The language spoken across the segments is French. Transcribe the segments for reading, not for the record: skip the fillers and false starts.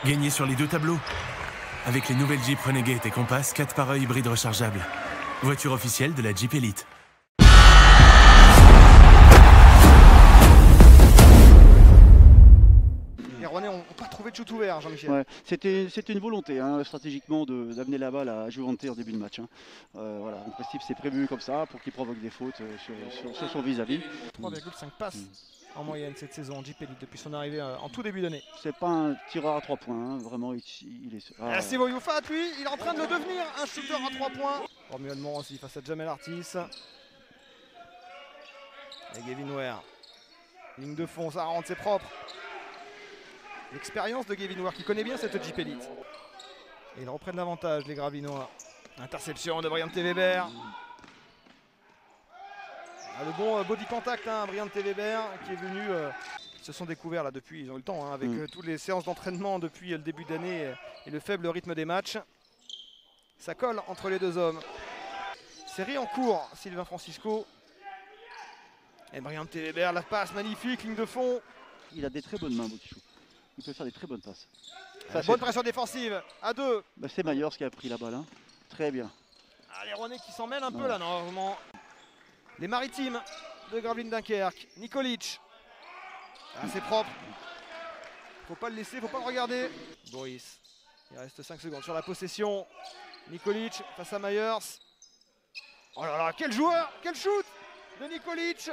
Gagnez sur les deux tableaux. Avec les nouvelles Jeep Renegade et Compass 4x1 hybride rechargeable. Voiture officielle de la Jeep Elite. Les Rouennais n'ont pas trouvé de shoot ouvert, Jean-Michel. Ouais, c'était une volonté stratégiquement d'amener la balle à Juventus en début de match. Voilà, en principe c'est prévu comme ça pour qu'il provoque des fautes sur son vis-à-vis. 3,5 passes en moyenne cette saison en Jeep Elite depuis son arrivée en tout début d'année. C'est pas un tireur à 3 points, vraiment il est... Ah, c'est Boyoufat, lui, il est en train de le devenir, un shooter à 3 points. Romuald Morancy face à Jamel Artis. Et Gavin Ware. Ligne de fond, ça rentre, c'est propre. L'expérience de Gavin Ware qui connaît bien cette Jeep Elite. Et ils reprennent l'avantage, les Gravinois. Interception de Brian T. Weber. Ah, le bon body contact, Brian T. Weber qui est venu. Ils se sont découverts là depuis, ils ont eu le temps avec toutes les séances d'entraînement depuis le début d'année et le faible rythme des matchs. Ça colle entre les deux hommes. Série en cours, Sylvain Francisco. Et Brian T. Weber, la passe magnifique, ligne de fond. Il a des très bonnes mains, Bokichou. Il peut faire des très bonnes passes. Bonne pression défensive, à 2. Bah, c'est Myers qui a pris la balle, très bien. Ah, les Rouennais qui s'en mêlent un peu là, normalement. Les Maritimes de Gravelines Dunkerque, Nikolic. Ah, c'est propre. Faut pas le laisser, faut pas le regarder. Boris, il reste 5 secondes sur la possession. Nikolic face à Myers. Oh là là, quel joueur, quel shoot de Nikolic.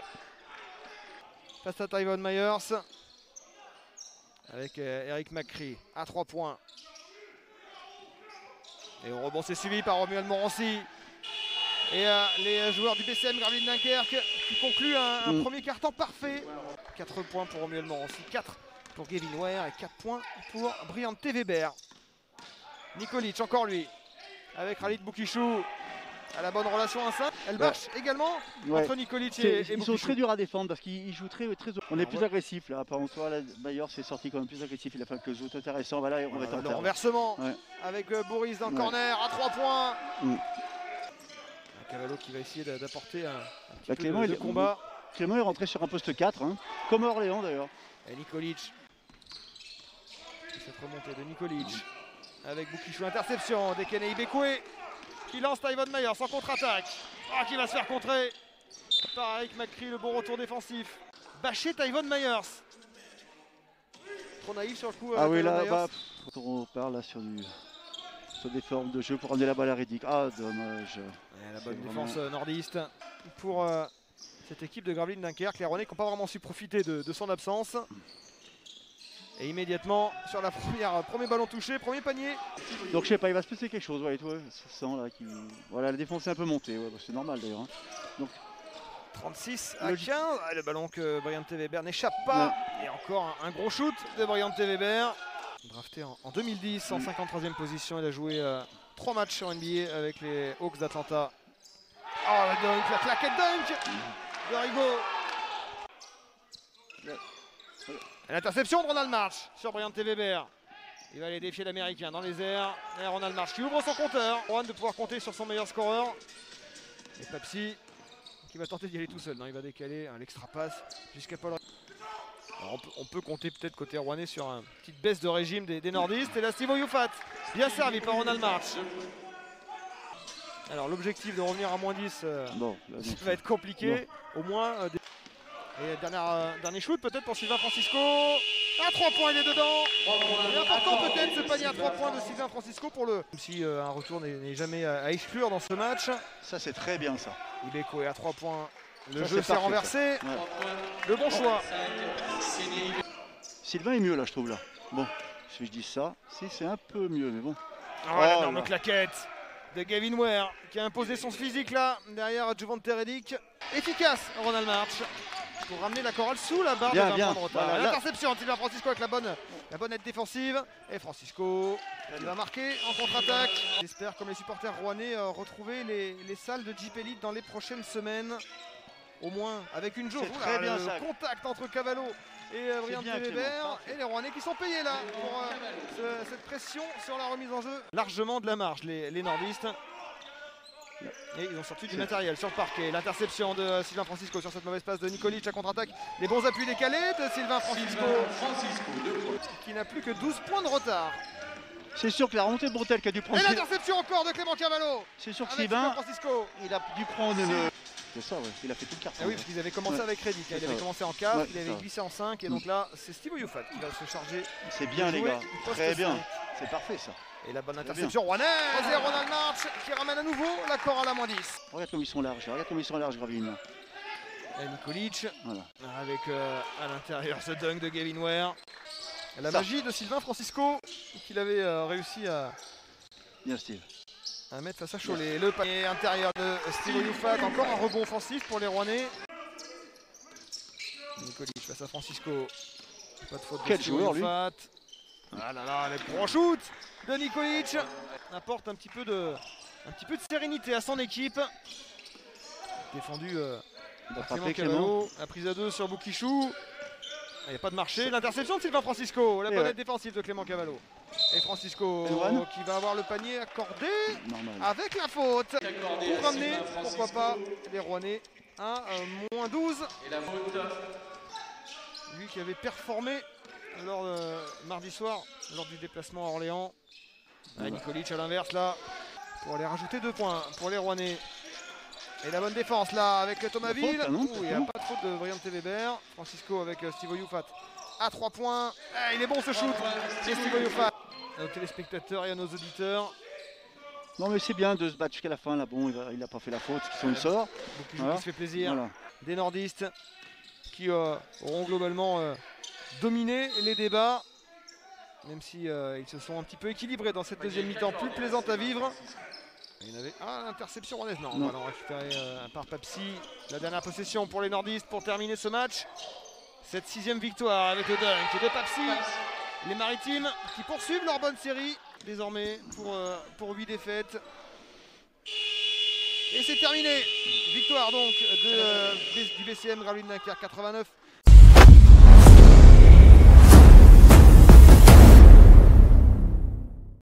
Face à Tyvon Myers. Avec Eric McCree à 3 points. Et au rebond, c'est suivi par Romuald Morancy. Et les joueurs du BCM Gravelines Dunkerque qui concluent un premier quart-temps parfait. 4 points pour Romuald Morancy, 4 pour Gavin Ware et 4 points pour Brian T. Weber. Nikolic, encore lui, avec Khalid Boukishou. À la bonne relation 1-5. Elle marche également entre Nikolic et Boukishou. Ils sont très durs à défendre parce qu'ils jouent très. On est plus agressif là. Par contre, Myers c'est sorti quand même plus agressif. Il a fait quelques autres intéressants. Voilà, on va être en le renversement avec Boris dans le corner à 3 points. Cavallo qui va essayer d'apporter un petit peu de combat. Clément est rentré sur un poste 4, comme Orléans d'ailleurs. Et Nikolic. Cette remontée de Nikolic. Avec Boukishou, interception d'Ekene Ibekwe. Qui lance Tyvon Myers en contre-attaque. Ah, qui va se faire contrer par Eric McCree, le bon retour défensif. Bâché Tyvon Myers. Trop naïf sur le coup. Ah oui, là, on parle là sur des formes de jeu pour ramener la balle à Riddick. Ah, dommage. La bonne défense nordiste pour cette équipe de Gravelines Dunkerque. Les Rouennais qui n'ont pas vraiment su profiter de son absence. Et immédiatement sur la premier ballon touché, premier panier. Donc je sais pas, il va se passer quelque chose, ça sent là voilà, la défense est un peu montée, c'est normal d'ailleurs. Donc 36 à 15, le ballon que Brian T. Weber n'échappe pas. Et encore un gros shoot de Brian T. Weber. Drafté en 2010, en 53e position, il a joué 3 matchs en NBA avec les Hawks d'Atlanta. Oh, le dunk, la claquette dunk de Rigaud. L'interception de Ronald March sur Brian T. Weber. Il va aller défier l'Américain dans les airs. Et Ronald March qui ouvre son compteur. Juan de pouvoir compter sur son meilleur scoreur. Et Papsi qui va tenter d'y aller tout seul. Non, il va décaler l'extra passe jusqu'à Paul. Alors on peut compter peut-être côté rouennais sur une petite baisse de régime des nordistes. Et là, Steve Boyoufat, bien servi par Ronald March. Alors l'objectif de revenir à moins 10 ça va être compliqué. Au moins... Et dernier shoot peut-être pour Sylvain Francisco. À 3 points, il est dedans. Il est important peut-être ce panier à 3 points de Sylvain Francisco pour le... Même si un retour n'est jamais à exclure dans ce match. Ça c'est très bien ça. Ibeko est à 3 points. Le jeu s'est renversé. Le bon choix. Sylvain est mieux là je trouve là. Bon, si je dis ça, si c'est un peu mieux mais bon. Oh, l'énorme claquette de Gavin Ware qui a imposé son physique là derrière Juventus Redick. Efficace Ronald March. Pour ramener la chorale sous la barre de 20 points de retard. Voilà, l'interception de Sylvain Francisco avec la bonne aide défensive. Et Francisco qui va marquer en contre-attaque. J'espère, comme les supporters rouennais, retrouver les salles de Jeep Elite dans les prochaines semaines. Au moins avec une jauge. Très bien ça. Contact entre Cavallo et Brian T. Weber. Et les Rouennais qui sont payés là pour cette pression sur la remise en jeu. Largement de la marge les nordistes. Et ils ont sorti du matériel sur le parquet. L'interception de Sylvain Francisco sur cette mauvaise passe de Nikolic à contre-attaque. Les bons appuis décalés de Sylvain Francisco qui n'a plus que 12 points de retard. C'est sûr que la remontée de bretelle qui a dû prendre. Et l'interception encore de Clément Cavallo. C'est sûr que avec Sylvain, Francisco. il a dû prendre une. C'est ça, ouais. Il a fait tout le carton. Ah oui, parce qu'ils avaient commencé avec Reddick. Il avait commencé en 4, il avait glissé en 5. Et donc là, c'est Steve Youfat qui va se charger. C'est bien, les gars. Très bien. C'est parfait, ça. Et la bonne interception rouennaise et Ronald March qui ramène à nouveau l'accord à la moins 10. Regarde comme ils sont larges, regarde comme ils sont larges, Gravelines. Et Nikolic Voilà. avec à l'intérieur ce dunk de Gavin Ware. La magie de Sylvain Francisco qu'il avait réussi à mettre face à Cholet. Le panier intérieur de Steve Youfat, encore un rebond offensif pour les Rouennais. Nikolic face à Francisco. Pas de faute de Steve Youfat. Ah là là, le gros shoot de Nikolic apporte un petit peu de sérénité à son équipe. Défendu par Clément Cavallo. La prise à 2 sur Boukishou. Il n'y a pas de marché. L'interception de Sylvain Francisco. La bonnette défensive de Clément Cavallo. Et Francisco qui va avoir le panier accordé avec la faute. Pour ramener, pourquoi pas, les Rouennais à moins 12. Lui qui avait performé lors mardi soir, lors du déplacement à Orléans. Nikolic à l'inverse là, pour aller rajouter 2 points pour les Rouennais. Et la bonne défense là avec Thomasville. Il n'y a pas de faute de Brian Weber. Francisco avec Steve Youfat à 3 points. Il est bon ce shoot. Et Steve Youfat. À nos téléspectateurs et à nos auditeurs. Non mais c'est bien de se battre jusqu'à la fin là. Bon, il n'a pas fait la faute, il sort. Qui se fait plaisir. Des nordistes qui auront globalement dominé les débats. Même si ils se sont un petit peu équilibrés dans cette deuxième mi-temps plus plaisante à vivre. Il y en avait l'interception rouennaise. Non, on va récupérer par Papsi. La dernière possession pour les nordistes pour terminer ce match. Cette 6e victoire avec le dunk de Papsi. Les Maritimes qui poursuivent leur bonne série désormais pour 8 défaites. Et c'est terminé. Victoire donc du BCM Gravelines Dunkerque 89